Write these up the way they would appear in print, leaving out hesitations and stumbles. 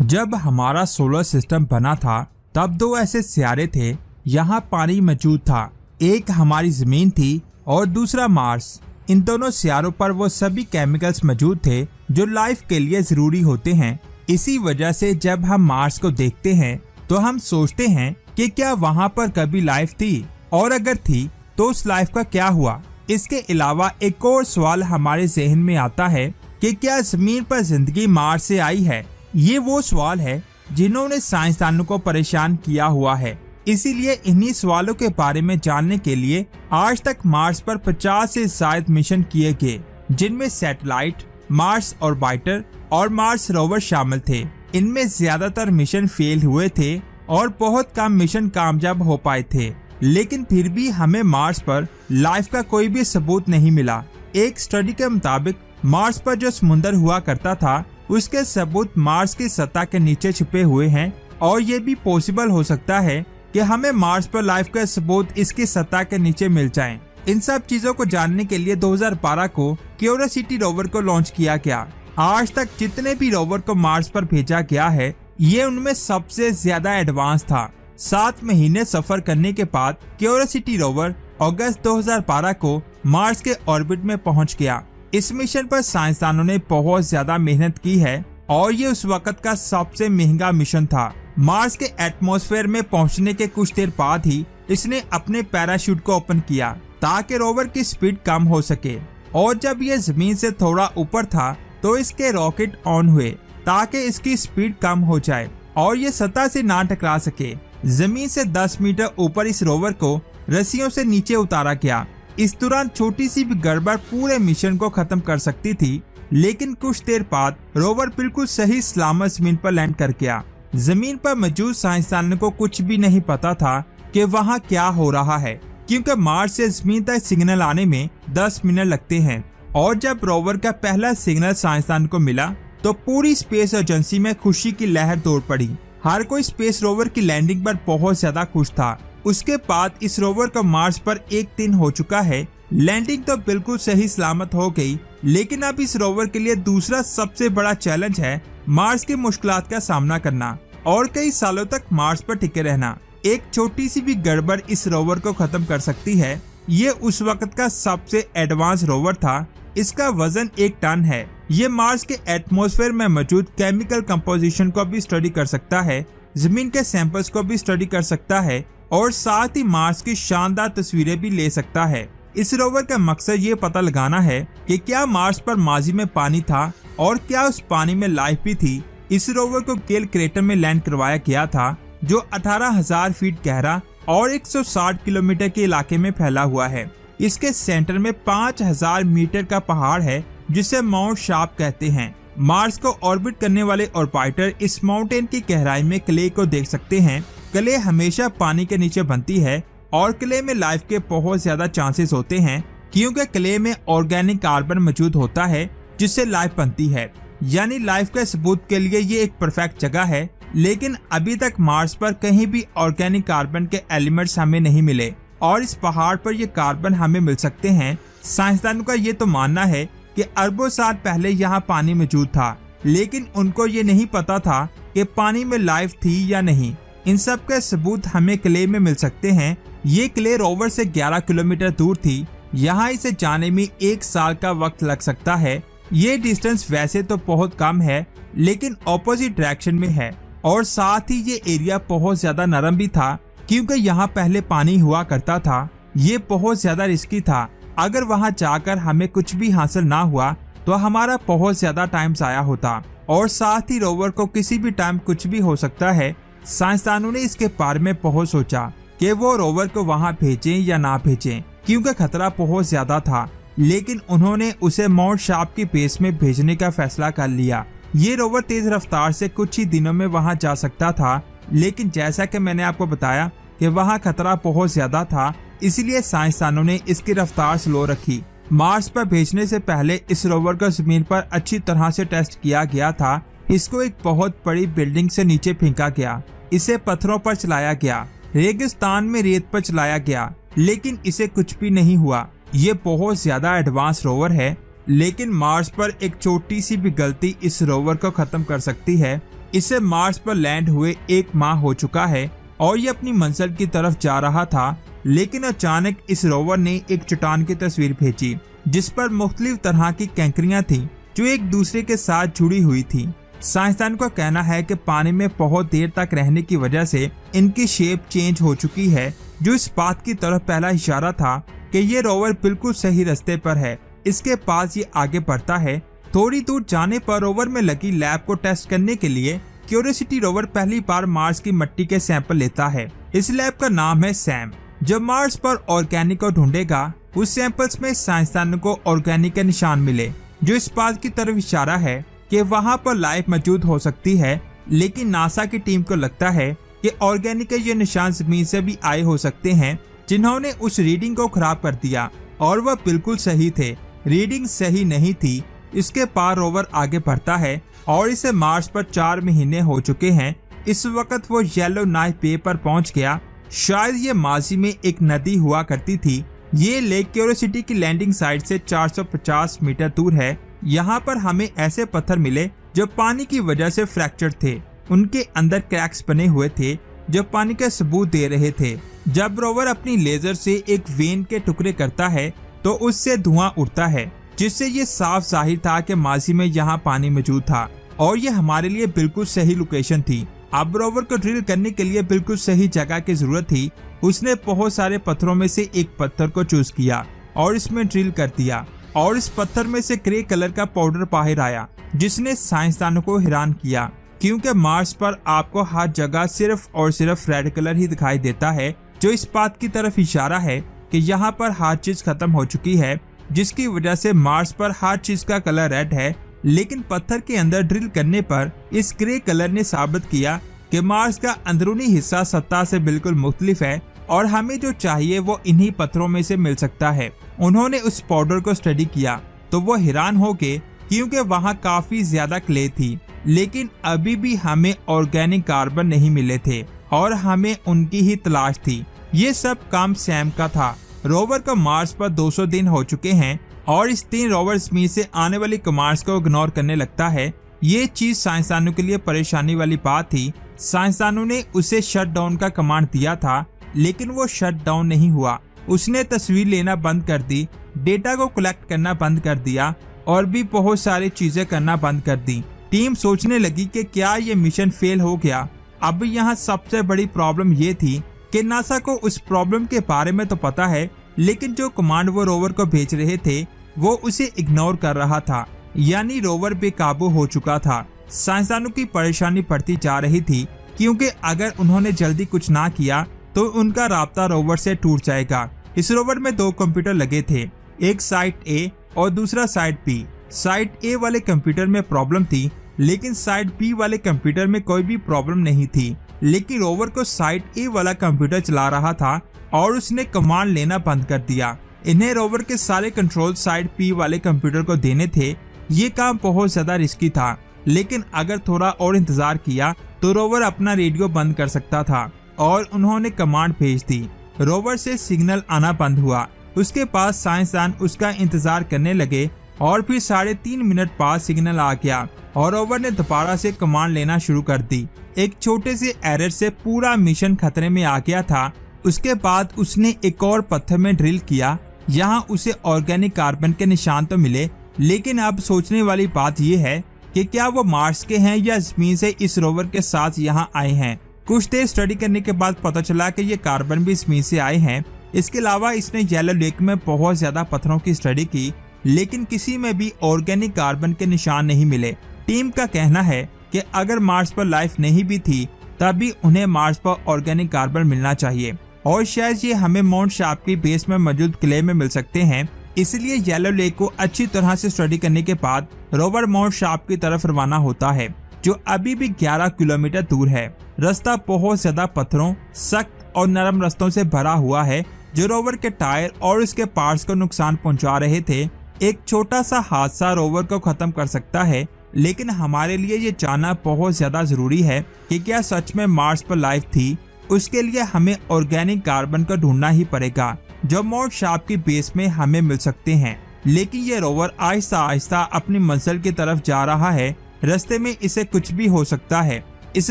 जब हमारा solar system बना था तब दो ऐसे सितारे थे। यहाँ पानी मौजूद था, एक हमारी जमीन थी और दूसरा मार्स। इन दोनों सितारों पर वो सभी केमिकल्स मौजूद थे जो लाइफ के लिए जरूरी होते हैं। इसी वजह से जब हम मार्स को देखते हैं तो हम सोचते हैं कि क्या वहाँ पर कभी लाइफ थी, और अगर थी तो उस लाइफ का क्या हुआ। इसके अलावा एक और सवाल हमारे जहन में आता है कि क्या जमीन पर जिंदगी मार्स से आई है। ये वो सवाल है जिन्होंने साइंसदानों को परेशान किया हुआ है। इसीलिए इन्हीं सवालों के बारे में जानने के लिए आज तक मार्स पर 50 से ज्यादा मिशन किए गए, जिनमें सैटेलाइट, मार्स ऑर्बिटर और मार्स रोवर शामिल थे। इनमें ज्यादातर मिशन फेल हुए थे और बहुत कम मिशन कामयाब हो पाए थे, लेकिन फिर भी हमें मार्स पर लाइफ का कोई भी सबूत नहीं मिला। एक स्टडी के मुताबिक मार्स पर जो समुंदर हुआ करता था उसके सबूत मार्स की सतह के नीचे छिपे हुए हैं, और ये भी पॉसिबल हो सकता है कि हमें मार्स पर लाइफ का सबूत इसकी सतह के नीचे मिल जाएं। इन सब चीजों को जानने के लिए 2012 को क्यूरियोसिटी रोवर को लॉन्च किया गया। आज तक जितने भी रोवर को मार्स पर भेजा गया है, ये उनमें सबसे ज्यादा एडवांस था। 7 महीने सफर करने के बाद क्यूरियोसिटी रोवर अगस्त 2012 को मार्स के ऑर्बिट में पहुंच गया। इस मिशन पर साइंसदानों ने बहुत ज्यादा मेहनत की है और ये उस वक्त का सबसे महंगा मिशन था। मार्स के एटमॉस्फेयर में पहुंचने के कुछ देर बाद ही इसने अपने पैराशूट को ओपन किया ताकि रोवर की स्पीड कम हो सके, और जब ये जमीन से थोड़ा ऊपर था तो इसके रॉकेट ऑन हुए ताकि इसकी स्पीड कम हो जाए और ये सतह से ना टकरा सके। जमीन से 10 मीटर ऊपर इस रोवर को रस्सियों से नीचे उतारा गया। इस दौरान छोटी सी भी गड़बड़ पूरे मिशन को खत्म कर सकती थी, लेकिन कुछ देर बाद रोवर बिल्कुल सही सलामत जमीन पर लैंड कर गया। जमीन पर मौजूद साइंसदानों को कुछ भी नहीं पता था कि वहाँ क्या हो रहा है, क्योंकि मार्स से जमीन तक सिग्नल आने में 10 मिनट लगते हैं। और जब रोवर का पहला सिग्नल साइंसदान को मिला तो पूरी स्पेस एजेंसी में खुशी की लहर दौड़ पड़ी। हर कोई स्पेस रोवर की लैंडिंग पर बहुत ज्यादा खुश था। उसके बाद इस रोवर का मार्स पर 1 दिन हो चुका है। लैंडिंग तो बिल्कुल सही सलामत हो गई, लेकिन अब इस रोवर के लिए दूसरा सबसे बड़ा चैलेंज है मार्स की मुश्किलात का सामना करना और कई सालों तक मार्स पर टिके रहना। एक छोटी सी भी गड़बड़ इस रोवर को खत्म कर सकती है। ये उस वक्त का सबसे एडवांस रोवर था। इसका वजन 1 टन है। ये मार्स के एटमॉस्फेयर में मौजूद केमिकल कंपोजिशन को भी स्टडी कर सकता है, जमीन के सैंपल्स को भी स्टडी कर सकता है और साथ ही मार्स की शानदार तस्वीरें भी ले सकता है। इस रोवर का मकसद ये पता लगाना है कि क्या मार्स पर माजी में पानी था और क्या उस पानी में लाइफ भी थी। इस रोवर को गेल क्रेटर में लैंड करवाया गया था, जो 18,000 फीट गहरा और 160 किलोमीटर के इलाके में फैला हुआ है। इसके सेंटर में 5,000 मीटर का पहाड़ है जिसे माउंट शार्प कहते हैं। मार्स को ऑर्बिट करने वाले ऑर्बिटर इस माउंटेन की गहराई में क्ले को देख सकते हैं। क्ले हमेशा पानी के नीचे बनती है और क्ले में लाइफ के बहुत ज्यादा चांसेस होते हैं, क्योंकि क्ले में ऑर्गेनिक कार्बन मौजूद होता है जिससे लाइफ बनती है। यानी लाइफ के सबूत के लिए ये एक परफेक्ट जगह है। लेकिन अभी तक मार्स पर कहीं भी ऑर्गेनिक कार्बन के एलिमेंट्स हमें नहीं मिले और इस पहाड़ पर ये कार्बन हमें मिल सकते हैं। साइंसदानों का ये तो मानना है कि अरबों साल पहले यहाँ पानी मौजूद था, लेकिन उनको ये नहीं पता था कि पानी में लाइफ थी या नहीं। इन सब के सबूत हमें क्ले में मिल सकते हैं। ये क्ले रोवर से 11 किलोमीटर दूर थी। यहाँ इसे जाने में 1 साल का वक्त लग सकता है। ये डिस्टेंस वैसे तो बहुत कम है, लेकिन ऑपोजिट डायरेक्शन में है और साथ ही ये एरिया बहुत ज्यादा नरम भी था, क्योंकि यहाँ पहले पानी हुआ करता था। ये बहुत ज्यादा रिस्की था। अगर वहाँ जाकर हमें कुछ भी हासिल ना हुआ तो हमारा बहुत ज्यादा टाइम जाया होता और साथ ही रोवर को किसी भी टाइम कुछ भी हो सकता है। साइंसदानों ने इसके बारे में बहुत सोचा कि वो रोवर को वहाँ भेजें या ना भेजें, क्योंकि खतरा बहुत ज्यादा था। लेकिन उन्होंने उसे माउंट शार्प की बेस में भेजने का फैसला कर लिया। ये रोवर तेज रफ्तार से कुछ ही दिनों में वहाँ जा सकता था, लेकिन जैसा कि मैंने आपको बताया कि वहाँ खतरा बहुत ज्यादा था, इसलिए साइंसदानों ने इसकी रफ्तार स्लो रखी। मार्स पर भेजने से पहले इस रोवर को जमीन पर अच्छी तरह से टेस्ट किया गया था। इसको एक बहुत बड़ी बिल्डिंग से नीचे फेंका गया। इसे पत्थरों पर चलाया गया, रेगिस्तान में रेत पर चलाया गया, लेकिन इसे कुछ भी नहीं हुआ। ये बहुत ज्यादा एडवांस रोवर है, लेकिन मार्स पर एक छोटी सी भी गलती इस रोवर को खत्म कर सकती है। इसे मार्स पर लैंड हुए 1 माह हो चुका है और ये अपनी मंजिल की तरफ जा रहा था, लेकिन अचानक इस रोवर ने एक चट्टान की तस्वीर भेजी जिस पर मुख्तलिफ तरह की कैंकरियां थी जो एक दूसरे के साथ जुड़ी हुई थी। साइंसदान का कहना है कि पानी में बहुत देर तक रहने की वजह से इनकी शेप चेंज हो चुकी है, जो इस बात की तरफ पहला इशारा था कि ये रोवर बिल्कुल सही रास्ते पर है। इसके पास ये आगे बढ़ता है। थोड़ी दूर जाने पर रोवर में लगी लैब को टेस्ट करने के लिए क्यूरियोसिटी रोवर पहली बार मार्स की मिट्टी के सैंपल लेता है। इस लैब का नाम है सैम। जब मार्स पर ऑर्गेनिक को ढूंढेगा, उस सैंपल्स में साइंसदानों को ऑर्गेनिक के निशान मिले, जो इस बात की तरफ इशारा है कि वहां पर लाइफ मौजूद हो सकती है। लेकिन नासा की टीम को लगता है कि ऑर्गेनिक के ये निशान जमीन से भी आए हो सकते हैं, जिन्होंने उस रीडिंग को खराब कर दिया, और वह बिल्कुल सही थे। रीडिंग सही नहीं थी। इसके पार रोवर आगे बढ़ता है और इसे मार्स पर 4 महीने हो चुके हैं। इस वक्त वो येलो नाइफ बे पर पहुंच गया। शायद ये माजी में एक नदी हुआ करती थी। ये लेक क्यूरियोसिटी की लैंडिंग साइट से 450 मीटर दूर है। यहाँ पर हमें ऐसे पत्थर मिले जो पानी की वजह से फ्रैक्चर थे। उनके अंदर क्रैक्स बने हुए थे जो पानी का सबूत दे रहे थे। जब रोवर अपनी लेजर से एक वेन के टुकड़े करता है तो उससे धुआं उड़ता है, जिससे ये साफ जाहिर था कि माजी में यहाँ पानी मौजूद था और ये हमारे लिए बिल्कुल सही लोकेशन थी। अब रोवर को ड्रिल करने के लिए बिल्कुल सही जगह की जरूरत थी। उसने बहुत सारे पत्थरों में से एक पत्थर को चूज किया और इसमें ड्रिल कर दिया, और इस पत्थर में से ग्रे कलर का पाउडर बाहर आया, जिसने साइंसदानों को हैरान किया, क्योंकि मार्स पर आपको हर जगह सिर्फ और सिर्फ रेड कलर ही दिखाई देता है, जो इस बात की तरफ इशारा है कि यहाँ पर हर चीज खत्म हो चुकी है, जिसकी वजह से मार्स पर हर चीज का कलर रेड है। लेकिन पत्थर के अंदर ड्रिल करने पर इस ग्रे कलर ने साबित किया कि मार्स का अंदरूनी हिस्सा सतह से बिल्कुल मुख्तलिफ है और हमें जो चाहिए वो इन्हीं पत्थरों में से मिल सकता है। उन्होंने उस पाउडर को स्टडी किया तो वो हैरान हो गए, क्योंकि वहाँ काफी ज्यादा क्ले थी, लेकिन अभी भी हमें ऑर्गेनिक कार्बन नहीं मिले थे और हमें उनकी ही तलाश थी। ये सब काम सैम का था। रोवर को मार्स पर 200 दिन हो चुके हैं और इस 3 रोवर्स में से आने वाली कमांड्स को इग्नोर करने लगता है। ये चीज साइंसदानों के लिए परेशानी वाली बात थी। साइंसदानों ने उसे शट डाउन का कमांड दिया था, लेकिन वो शट डाउन नहीं हुआ। उसने तस्वीर लेना बंद कर दी, डेटा को कलेक्ट करना बंद कर दिया और भी बहुत सारी चीजें करना बंद कर दी। टीम सोचने लगी कि क्या ये मिशन फेल हो गया। अब यहाँ सबसे बड़ी प्रॉब्लम ये थी कि नासा को उस प्रॉब्लम के बारे में तो पता है, लेकिन जो कमांड वो रोवर को भेज रहे थे वो उसे इग्नोर कर रहा था, यानी रोवर बेकाबू हो चुका था। साइंसदानों की परेशानी बढ़ती जा रही थी, क्योंकि अगर उन्होंने जल्दी कुछ ना किया तो उनका राब्ता रोवर से टूट जाएगा। इस रोवर में 2 कंप्यूटर लगे थे, एक साइट ए और दूसरा साइट बी। साइट ए वाले कंप्यूटर में प्रॉब्लम थी, लेकिन साइट बी वाले कंप्यूटर में कोई भी प्रॉब्लम नहीं थी। लेकिन रोवर को साइट ए वाला कंप्यूटर चला रहा था और उसने कमांड लेना बंद कर दिया। इन्हें रोवर के सारे कंट्रोल साइट बी वाले कंप्यूटर को देने थे। ये काम बहुत ज्यादा रिस्की था, लेकिन अगर थोड़ा और इंतजार किया तो रोवर अपना रेडियो बंद कर सकता था और उन्होंने कमांड भेज दी। रोवर से सिग्नल आना बंद हुआ। उसके पास साइंसदान उसका इंतजार करने लगे और फिर 3.5 मिनट बाद सिग्नल आ गया और रोवर ने दोबारा से कमांड लेना शुरू कर दी। एक छोटे से एरर से पूरा मिशन खतरे में आ गया था। उसके बाद उसने एक और पत्थर में ड्रिल किया। यहाँ उसे ऑर्गेनिक कार्बन के निशान तो मिले, लेकिन अब सोचने वाली बात यह है कि क्या वो मार्स के हैं या जमीन से इस रोवर के साथ यहाँ आए हैं। कुछ देर स्टडी करने के बाद पता चला कि ये कार्बन भी जमीन से आए हैं। इसके अलावा इसने येलो लेक में बहुत ज्यादा पत्थरों की स्टडी की, लेकिन किसी में भी ऑर्गेनिक कार्बन के निशान नहीं मिले। टीम का कहना है कि अगर मार्स पर लाइफ नहीं भी थी तब भी उन्हें मार्स पर ऑर्गेनिक कार्बन मिलना चाहिए, और शायद ये हमें माउंट शार्प की बेस में मौजूद किले में मिल सकते हैं। इसलिए येलो लेक को अच्छी तरह से स्टडी करने के बाद रोवर माउंट शार्प की तरफ रवाना होता है, जो अभी भी 11 किलोमीटर दूर है। रास्ता बहुत ज्यादा पत्थरों, सख्त और नरम रास्तों से भरा हुआ है, जो रोवर के टायर और उसके पार्ट्स को नुकसान पहुंचा रहे थे। एक छोटा सा हादसा रोवर को खत्म कर सकता है, लेकिन हमारे लिए ये जानना बहुत ज्यादा जरूरी है कि क्या सच में मार्स पर लाइफ थी। उसके लिए हमें ऑर्गेनिक कार्बन को ढूंढना ही पड़ेगा, जो माउंट शार्प की बेस में हमें मिल सकते हैं। लेकिन ये रोवर आहिस्ता आहिस्ता अपनी मंजिल की तरफ जा रहा है। रास्ते में इसे कुछ भी हो सकता है। इस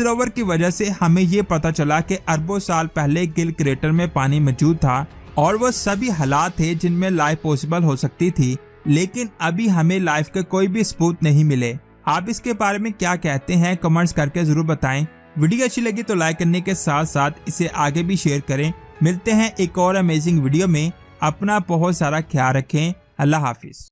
रोवर की वजह से हमें ये पता चला कि अरबों साल पहले गिल क्रेटर में पानी मौजूद था और वो सभी हालात थे जिनमें लाइफ पॉसिबल हो सकती थी, लेकिन अभी हमें लाइफ के कोई भी सबूत नहीं मिले। आप इसके बारे में क्या कहते हैं कमेंट्स करके जरूर बताएं। वीडियो अच्छी लगी तो लाइक करने के साथ साथ इसे आगे भी शेयर करें। मिलते हैं एक और अमेजिंग वीडियो में। अपना बहुत सारा ख्याल रखें। अल्लाह हाफिज।